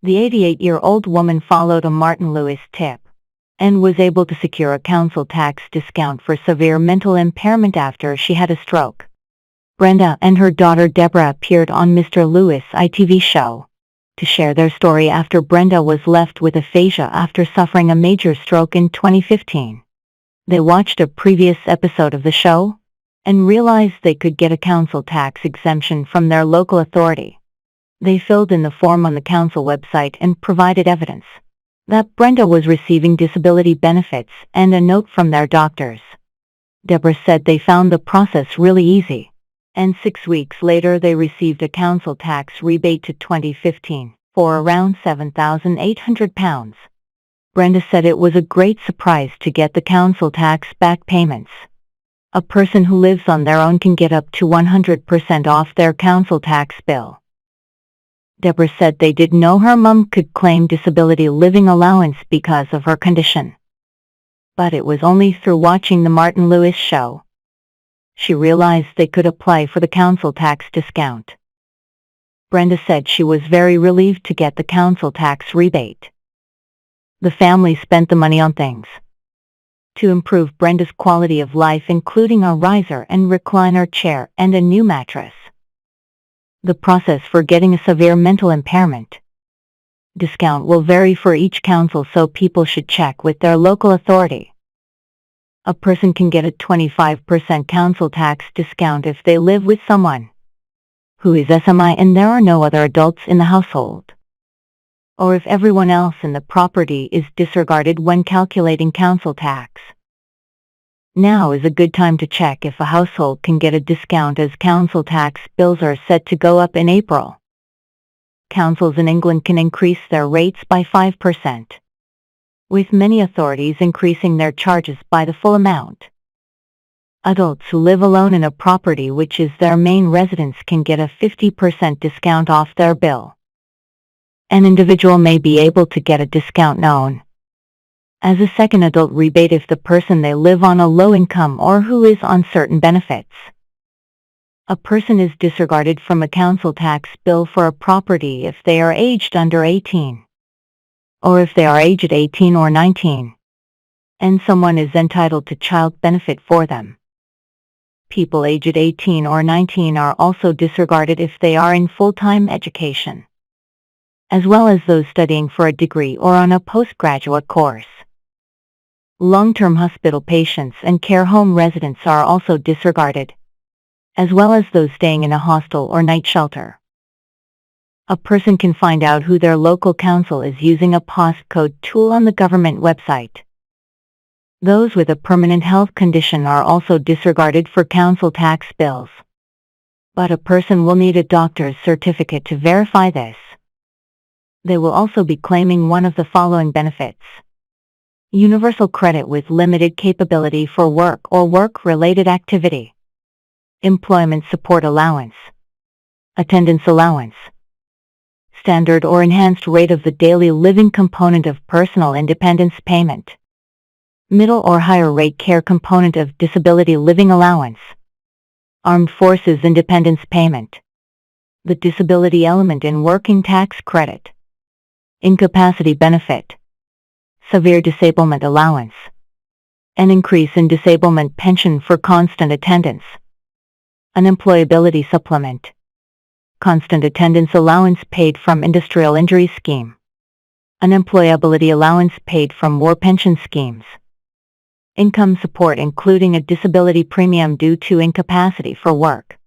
The 88-year-old woman followed a Martin Lewis tip and was able to secure a council tax discount for severe mental impairment after she had a stroke. Brenda and her daughter Deborah appeared on Mr. Lewis' ITV show to share their story after Brenda was left with aphasia after suffering a major stroke in 2015. They watched a previous episode of the show and realized they could get a council tax exemption from their local authority. They filled in the form on the council website and provided evidence that Brenda was receiving disability benefits and a note from their doctors. Deborah said they found the process really easy, and 6 weeks later they received a council tax rebate to 2015 for around £7,800. Brenda said it was a great surprise to get the council tax back payments. A person who lives on their own can get up to 100% off their council tax bill. Deborah said they didn't know her mum could claim disability living allowance because of her condition. But it was only through watching the Martin Lewis show she realized they could apply for the council tax discount. Brenda said she was very relieved to get the council tax rebate. The family spent the money on things to improve Brenda's quality of life, including a riser and recliner chair and a new mattress. The process for getting a severe mental impairment discount will vary for each council, so people should check with their local authority. A person can get a 25% council tax discount if they live with someone who is SMI and there are no other adults in the household, or if everyone else in the property is disregarded when calculating council tax. Now is a good time to check if a household can get a discount, as council tax bills are set to go up in April. Councils in England can increase their rates by 5%, with many authorities increasing their charges by the full amount. Adults who live alone in a property which is their main residence can get a 50% discount off their bill. An individual may be able to get a discount known as a second adult rebate if the person they live on a low income or who is on certain benefits. A person is disregarded from a council tax bill for a property if they are aged under 18, or if they are aged 18 or 19, and someone is entitled to child benefit for them. People aged 18 or 19 are also disregarded if they are in full-time education, as well as those studying for a degree or on a postgraduate course. Long-term hospital patients and care home residents are also disregarded, as well as those staying in a hostel or night shelter. A person can find out who their local council is using a postcode tool on the government website. Those with a permanent health condition are also disregarded for council tax bills, but a person will need a doctor's certificate to verify this. They will also be claiming one of the following benefits: universal credit with limited capability for work or work-related activity, employment support allowance, attendance allowance, standard or enhanced rate of the daily living component of personal independence payment, middle or higher rate care component of disability living allowance, armed forces independence payment, the disability element in working tax credit, incapacity benefit, severe disablement allowance, an increase in disablement pension for constant attendance, unemployability supplement, constant attendance allowance paid from industrial injury scheme, unemployability allowance paid from war pension schemes, income support including a disability premium due to incapacity for work,